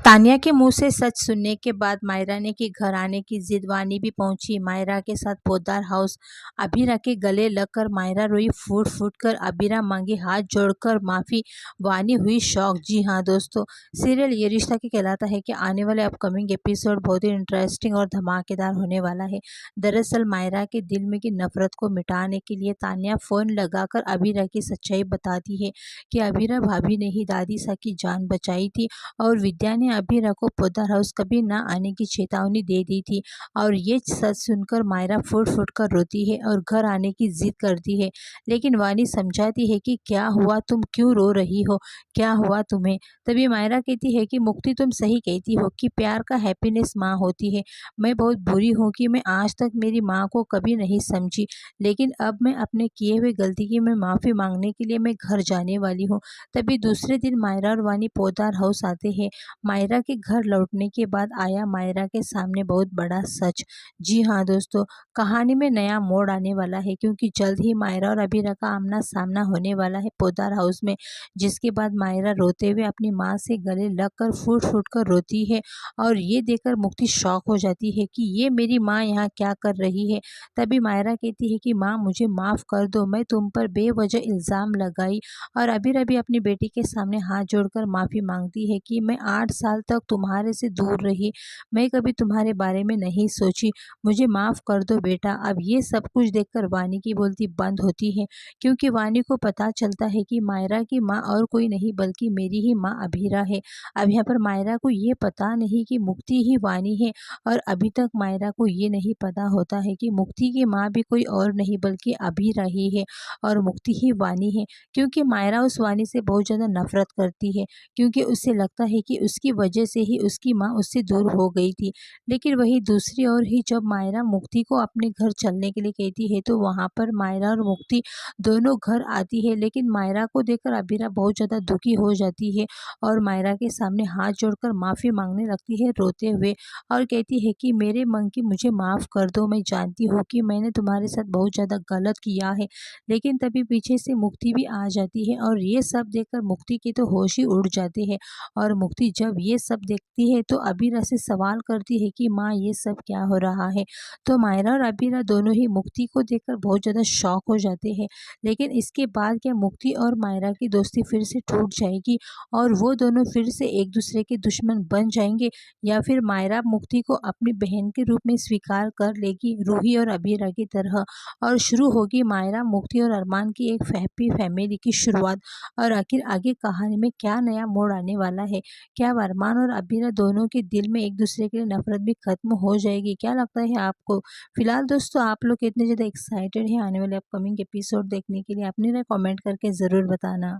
तानिया के मुंह से सच सुनने के बाद मायरा ने की घर आने की जिद। वानी भी पहुंची मायरा के साथ पोद्दार हाउस। अबीरा के गले लगकर मायरा रोई फूट फूट कर। अबीरा मांगी हाथ जोड़कर माफ़ी। वानी हुई शौक। जी हाँ दोस्तों, सीरियल ये रिश्ता के कहलाता है कि आने वाले अपकमिंग एपिसोड बहुत ही इंटरेस्टिंग और धमाकेदार होने वाला है। दरअसल मायरा के दिल में की नफरत को मिटाने के लिए तानिया फ़ोन लगाकर अबीरा की सच्चाई बताती है कि अबीरा भाभी ने ही दादी सा की जान बचाई थी और विद्या ने अबीरा को पोद्दार हाउस कभी ना आने की चेतावनी दे दी थी। और ये सच सुनकर मायरा फुट फुट कर रोती है और घर आने की जिद करती है। लेकिन वानी समझाती है कि क्या हुआ, तुम क्यों रो रही हो, क्या हुआ तुम्हें। तभी मायरा कहती है कि मुक्ति तुम सही कहती हो कि प्यार का हैप्पीनेस माँ होती है। मैं बहुत बुरी हूँ कि मैं आज तक मेरी माँ को कभी नहीं समझी, लेकिन अब मैं अपने किए हुए गलती की मैं माफ़ी मांगने के लिए मैं घर जाने वाली हूँ। तभी दूसरे दिन मायरा और वानी पोद्दार हाउस आते हैं। मायरा के घर लौटने के बाद आया मायरा के सामने बहुत बड़ा सच। जी हाँ दोस्तों, कहानी में नया मोड़ आने वाला है क्योंकि जल्द ही मायरा और अबीरा का आमना सामना होने वाला है पोद्दार हाउस में। जिसके बाद मायरा रोते हुए अपनी माँ से गले लगकर फूट फूट कर रोती है और ये देखकर मुक्ति शॉक हो जाती है कि ये मेरी माँ यहाँ क्या कर रही है। तभी मायरा कहती है कि माँ मुझे माफ़ कर दो, मैं तुम पर बेवजह इल्ज़ाम लगाई। और अबीरा भी अपनी बेटी के सामने हाथ जोड़कर माफ़ी मांगती है कि मैं 8 साल तक तुम्हारे से दूर रही, मैं कभी तुम्हारे बारे में नहीं सोची, मुझे माफ़ कर दो बेटा। अब ये सब कुछ देखकर वानी की बोलती बंद होती है क्योंकि वानी को पता चलता है कि मायरा की माँ और कोई नहीं बल्कि मेरी ही माँ अबीरा है। अब यहाँ पर मायरा को ये पता नहीं कि मुक्ति ही वानी है और अभी तक मायरा को ये नहीं पता होता है कि मुक्ति की माँ भी कोई और नहीं बल्कि अबीरा ही है और मुक्ति ही वानी है। क्योंकि मायरा उस वानी से बहुत ज़्यादा नफरत करती है क्योंकि उसे लगता है कि उसकी वजह से ही उसकी माँ उससे दूर हो गई थी। लेकिन वही दूसरी ओर ही जब मायरा मुक्ति को अपने घर चलने के लिए कहती है तो वहाँ पर मायरा और मुक्ति दोनों घर आती है। लेकिन मायरा को देखकर अबीरा बहुत ज़्यादा दुखी हो जाती है और मायरा के सामने हाथ जोड़कर माफ़ी मांगने लगती है रोते हुए और कहती है कि मेरे मन की मुझे माफ़ कर दो, मैं जानती हूँ कि मैंने तुम्हारे साथ बहुत ज़्यादा गलत किया है। लेकिन तभी पीछे से मुक्ति भी आ जाती है और ये सब देखकर मुक्ति के तो होश ही उड़ जाते हैं। और मुक्ति जब ये सब देखती है तो अबीरा से सवाल करती है कि माँ ये सब क्या हो रहा है। तो मायरा और अबीरा दोनों ही मुक्ति को देखकर बहुत ज़्यादा शॉक हो जाते हैं। लेकिन इसके बाद क्या मुक्ति और मायरा की दोस्ती फिर से टूट जाएगी और वो दोनों फिर से एक दूसरे के दुश्मन बन जाएंगे, या फिर मायरा मुक्ति को अपनी बहन के रूप में स्वीकार कर लेगी रूही और अबीरा की तरह और शुरू होगी मायरा मुक्ति और अरमान की एक हैप्पी फैमिली की शुरुआत। और आखिर आगे कहानी में क्या नया मोड़ आने वाला है, क्या अरमान और अबीरा दोनों के दिल में एक दूसरे के लिए नफरत भी खत्म हो जाएगी, क्या लगता है आपको। फिलहाल दोस्तों आप लोग कितने ज़्यादा एक्साइटेड हैं आने वाले अपकमिंग एपिसोड देखने के लिए, अपनी राय कमेंट करके ज़रूर बताना।